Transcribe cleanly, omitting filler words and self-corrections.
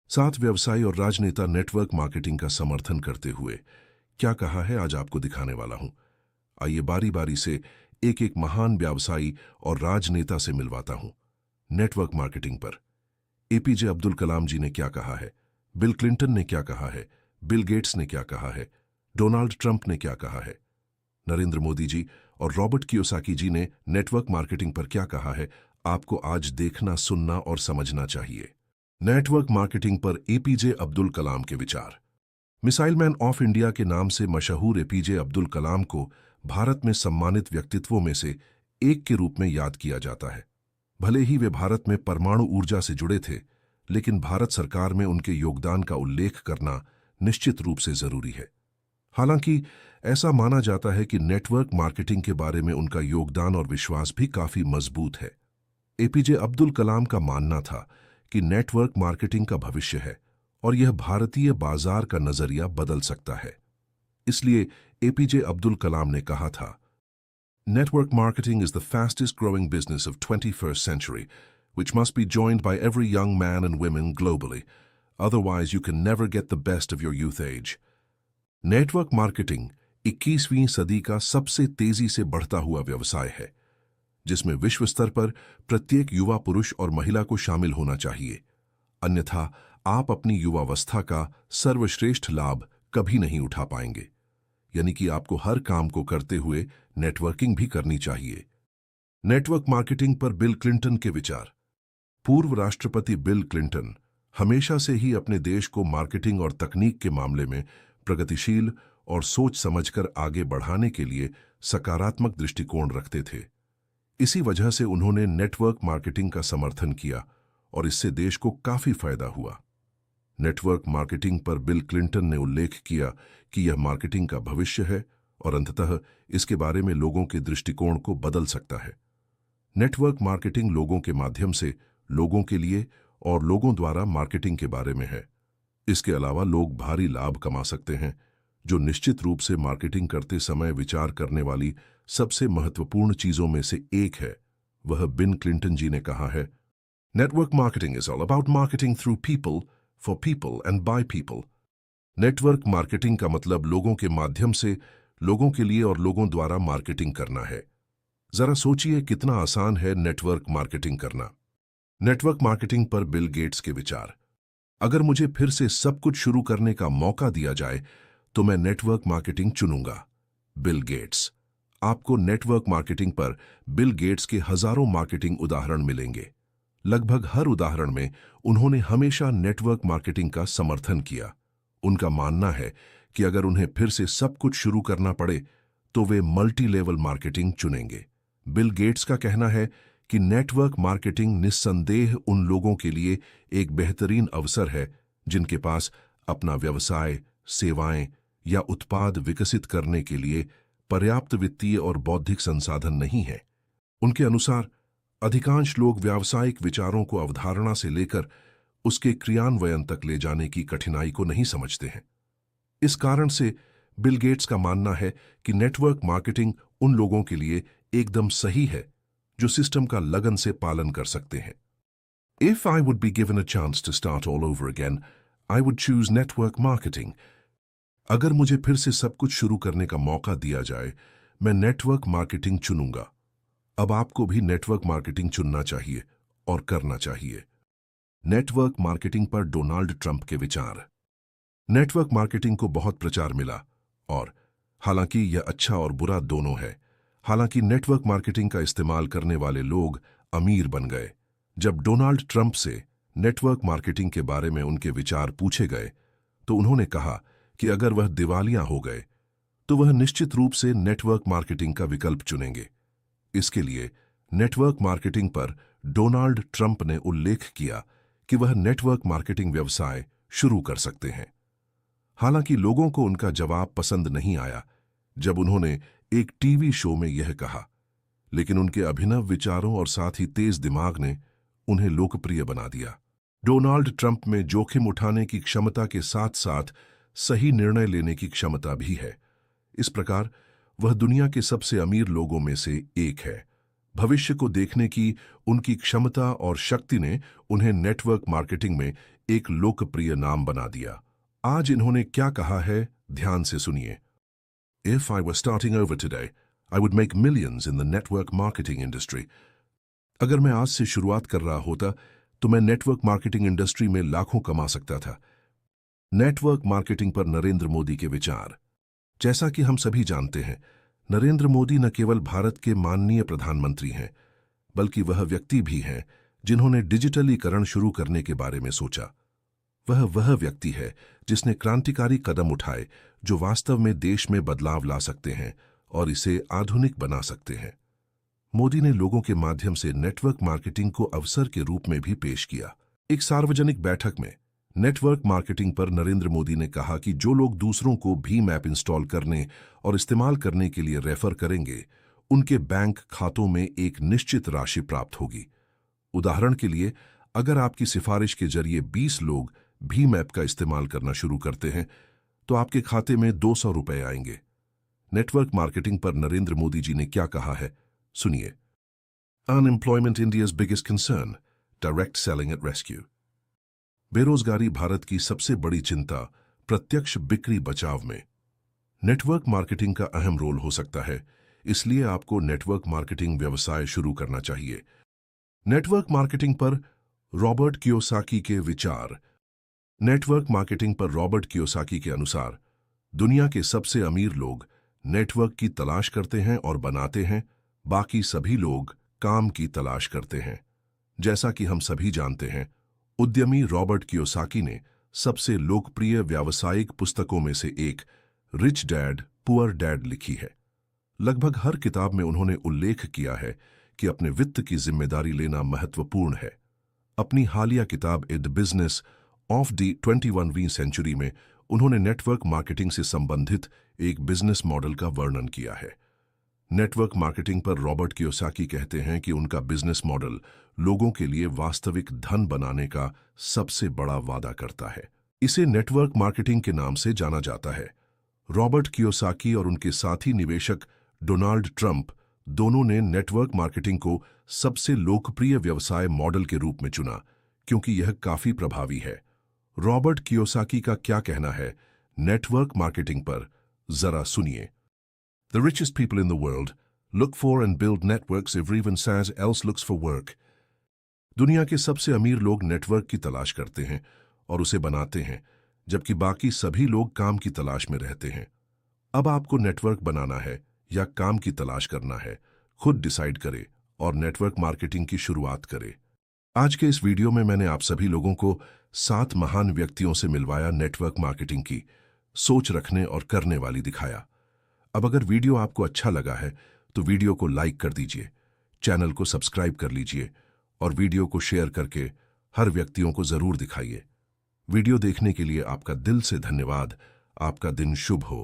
सात व्यवसायी और राजनेता नेटवर्क मार्केटिंग का समर्थन करते हुए क्या कहा है, आज आपको दिखाने वाला हूं। आइए बारी बारी से एक एक महान व्यवसायी और राजनेता से मिलवाता हूं। नेटवर्क मार्केटिंग पर एपीजे अब्दुल कलाम जी ने क्या कहा है, बिल क्लिंटन ने क्या कहा है, बिल गेट्स ने क्या कहा है, डोनाल्ड ट्रंप ने क्या कहा है, नरेंद्र मोदी जी और रॉबर्ट कियोसाकी जी ने नेटवर्क मार्केटिंग पर क्या कहा है, आपको आज देखना, सुनना और समझना चाहिए। नेटवर्क मार्केटिंग पर एपीजे अब्दुल कलाम के विचार। मिसाइल मैन ऑफ इंडिया के नाम से मशहूर एपीजे अब्दुल कलाम को भारत में सम्मानित व्यक्तित्वों में से एक के रूप में याद किया जाता है। भले ही वे भारत में परमाणु ऊर्जा से जुड़े थे, लेकिन भारत सरकार में उनके योगदान का उल्लेख करना निश्चित रूप से जरूरी है। हालांकि ऐसा माना जाता है कि नेटवर्क मार्केटिंग के बारे में उनका योगदान और विश्वास भी काफी मजबूत है। एपीजे अब्दुल कलाम का मानना था कि नेटवर्क मार्केटिंग का भविष्य है और यह भारतीय बाजार का नजरिया बदल सकता है। इसलिए एपीजे अब्दुल कलाम ने कहा था, network marketing is the fastest growing business of 21st century, which must be joined by every young man and women globally. Otherwise, you can never get the best of your youth age. Network marketing 21वीं सदी का सबसे तेजी से बढ़ता हुआ व्यवसाय है, जिसमें विश्व स्तर पर प्रत्येक युवा पुरुष और महिला को शामिल होना चाहिए। अन्यथा आप अपनी युवावस्था का सर्वश्रेष्ठ लाभ कभी नहीं उठा पाएंगे। यानी कि आपको हर काम को करते हुए नेटवर्किंग भी करनी चाहिए। नेटवर्क मार्केटिंग पर बिल क्लिंटन के विचार। पूर्व राष्ट्रपति बिल क्लिंटन हमेशा से ही अपने देश को मार्केटिंग और तकनीक के मामले में प्रगतिशील और सोच समझकर आगे बढ़ाने के लिए सकारात्मक दृष्टिकोण रखते थे। इसी वजह से उन्होंने नेटवर्क मार्केटिंग का समर्थन किया और इससे देश को काफी फायदा हुआ। नेटवर्क मार्केटिंग पर बिल क्लिंटन ने उल्लेख किया कि यह मार्केटिंग का भविष्य है और अंततः इसके बारे में लोगों के दृष्टिकोण को बदल सकता है। नेटवर्क मार्केटिंग लोगों के माध्यम से लोगों के लिए और लोगों द्वारा मार्केटिंग के बारे में है। इसके अलावा लोग भारी लाभ कमा सकते हैं, जो निश्चित रूप से मार्केटिंग करते समय विचार करने वाली सबसे महत्वपूर्ण चीजों में से एक है। वह बिल क्लिंटन जी ने कहा है, network marketing is all about marketing through people, for people and by people. Network marketing का मतलब लोगों के माध्यम से लोगों के लिए और लोगों द्वारा मार्केटिंग करना है। जरा सोचिए कितना आसान है नेटवर्क मार्केटिंग करना। नेटवर्क मार्केटिंग पर बिल गेट्स के विचार। अगर मुझे फिर से सब कुछ शुरू करने का मौका दिया जाए तो मैं नेटवर्क मार्केटिंग चुनूंगा। Bill Gates. आपको नेटवर्क मार्केटिंग पर बिल गेट्स के हजारों मार्केटिंग उदाहरण मिलेंगे। लगभग हर उदाहरण में उन्होंने हमेशा नेटवर्क मार्केटिंग का समर्थन किया। उनका मानना है कि अगर उन्हें फिर से सब कुछ शुरू करना पड़े तो वे मल्टी लेवल मार्केटिंग चुनेंगे। बिल गेट्स का कहना है कि नेटवर्क मार्केटिंग निस्संदेह उन लोगों के लिए एक बेहतरीन अवसर है जिनके पास अपना व्यवसाय, सेवाएं या उत्पाद विकसित करने के लिए पर्याप्त वित्तीय और बौद्धिक संसाधन नहीं है। उनके अनुसार अधिकांश लोग व्यावसायिक विचारों को अवधारणा से लेकर उसके क्रियान्वयन तक ले जाने की कठिनाई को नहीं समझते हैं। इस कारण से बिल गेट्स का मानना है कि नेटवर्क मार्केटिंग उन लोगों के लिए एकदम सही है जो सिस्टम का लगन से पालन कर सकते हैं। If I would be given a chance to start all over again, I would choose network marketing. अगर मुझे फिर से सब कुछ शुरू करने का मौका दिया जाए, मैं नेटवर्क मार्केटिंग चुनूंगा। अब आपको भी नेटवर्क मार्केटिंग चुनना चाहिए और करना चाहिए। नेटवर्क मार्केटिंग पर डोनाल्ड ट्रंप के विचार। नेटवर्क मार्केटिंग को बहुत प्रचार मिला और हालांकि यह अच्छा और बुरा दोनों है। हालांकि नेटवर्क मार्केटिंग का इस्तेमाल करने वाले लोग अमीर बन गए। जब डोनाल्ड ट्रंप से नेटवर्क मार्केटिंग के बारे में उनके विचार पूछे गए तो उन्होंने कहा कि अगर वह दिवालिया हो गए तो वह निश्चित रूप से नेटवर्क मार्केटिंग का विकल्प चुनेंगे। इसके लिए नेटवर्क मार्केटिंग पर डोनाल्ड ट्रंप ने उल्लेख किया कि वह नेटवर्क मार्केटिंग व्यवसाय शुरू कर सकते हैं। हालांकि लोगों को उनका जवाब पसंद नहीं आया जब उन्होंने एक टीवी शो में यह कहा, लेकिन उनके अभिनव विचारों और साथ ही तेज दिमाग ने उन्हें लोकप्रिय बना दिया। डोनाल्ड ट्रंप में जोखिम उठाने की क्षमता के साथ साथ सही निर्णय लेने की क्षमता भी है। इस प्रकार वह दुनिया के सबसे अमीर लोगों में से एक है। भविष्य को देखने की उनकी क्षमता और शक्ति ने उन्हें नेटवर्क मार्केटिंग में एक लोकप्रिय नाम बना दिया। आज इन्होंने क्या कहा है, ध्यान से सुनिए। If I were starting over today, I would make millions in the network marketing industry. अगर मैं आज से शुरुआत कर रहा होता तो मैं नेटवर्क मार्केटिंग इंडस्ट्री में लाखों कमा सकता था। नेटवर्क मार्केटिंग पर नरेंद्र मोदी के विचार। जैसा कि हम सभी जानते हैं, नरेंद्र मोदी न केवल भारत के माननीय प्रधानमंत्री हैं, बल्कि वह व्यक्ति भी हैं जिन्होंने डिजिटलीकरण शुरू करने के बारे में सोचा। वह व्यक्ति है जिसने क्रांतिकारी कदम उठाए जो वास्तव में देश में बदलाव ला सकते हैं और इसे आधुनिक बना सकते हैं। मोदी ने लोगों के माध्यम से नेटवर्क मार्केटिंग को अवसर के रूप में भी पेश किया। एक सार्वजनिक बैठक में नेटवर्क मार्केटिंग पर नरेंद्र मोदी ने कहा कि जो लोग दूसरों को भीम ऐप इंस्टॉल करने और इस्तेमाल करने के लिए रेफर करेंगे, उनके बैंक खातों में एक निश्चित राशि प्राप्त होगी। उदाहरण के लिए, अगर आपकी सिफारिश के जरिए 20 लोग भीम ऐप का इस्तेमाल करना शुरू करते हैं, तो आपके खाते में 200 रुपए आएंगे। नेटवर्क मार्केटिंग पर नरेंद्र मोदी जी ने क्या कहा है, सुनिए। Unemployment India's biggest concern, direct selling at rescue. बेरोजगारी भारत की सबसे बड़ी चिंता, प्रत्यक्ष बिक्री बचाव में नेटवर्क मार्केटिंग का अहम रोल हो सकता है, इसलिए आपको नेटवर्क मार्केटिंग व्यवसाय शुरू करना चाहिए। नेटवर्क मार्केटिंग पर रॉबर्ट कियोसाकी के विचार। नेटवर्क मार्केटिंग पर रॉबर्ट कियोसाकी के अनुसार, दुनिया के सबसे अमीर लोग नेटवर्क की तलाश करते हैं और बनाते हैं, बाकी सभी लोग काम की तलाश करते हैं। जैसा कि हम सभी जानते हैं, उद्यमी रॉबर्ट कियोसाकी ने सबसे लोकप्रिय व्यावसायिक पुस्तकों में से एक रिच डैड पुअर डैड लिखी है। लगभग हर किताब में उन्होंने उल्लेख किया है कि अपने वित्त की जिम्मेदारी लेना महत्वपूर्ण है। अपनी हालिया किताब द बिजनेस ऑफ द 21वीं सेंचुरी में उन्होंने नेटवर्क मार्केटिंग से संबंधित एक बिजनेस मॉडल का वर्णन किया है। नेटवर्क मार्केटिंग पर रॉबर्ट कियोसाकी कहते हैं कि उनका बिजनेस मॉडल लोगों के लिए वास्तविक धन बनाने का सबसे बड़ा वादा करता है। इसे नेटवर्क मार्केटिंग के नाम से जाना जाता है। रॉबर्ट कियोसाकी और उनके साथी निवेशक डोनाल्ड ट्रंप दोनों ने नेटवर्क मार्केटिंग को सबसे लोकप्रिय व्यवसाय मॉडल के रूप में चुना क्योंकि यह काफी प्रभावी है। रॉबर्ट कियोसाकी का क्या कहना है नेटवर्क मार्केटिंग पर, जरा सुनिए। The richest people in the world look for and build networks everyone says else looks for work. दुनिया के सबसे अमीर लोग नेटवर्क की तलाश करते हैं और उसे बनाते हैं, जबकि बाकी सभी लोग काम की तलाश में रहते हैं। अब आपको नेटवर्क बनाना है या काम की तलाश करना है, खुद डिसाइड करें और नेटवर्क मार्केटिंग की शुरुआत करें। आज के इस वीडियो में मैंने आप सभी लोगों को 7 महान व्यक्तियों से मिलवाया, नेटवर्क मार्केटिंग की सोच रखने और करने वाली दिखाया। अब अगर वीडियो आपको अच्छा लगा है तो वीडियो को लाइक कर दीजिए, चैनल को सब्सक्राइब कर लीजिए और वीडियो को शेयर करके हर व्यक्तियों को जरूर दिखाइए। वीडियो देखने के लिए आपका दिल से धन्यवाद। आपका दिन शुभ हो।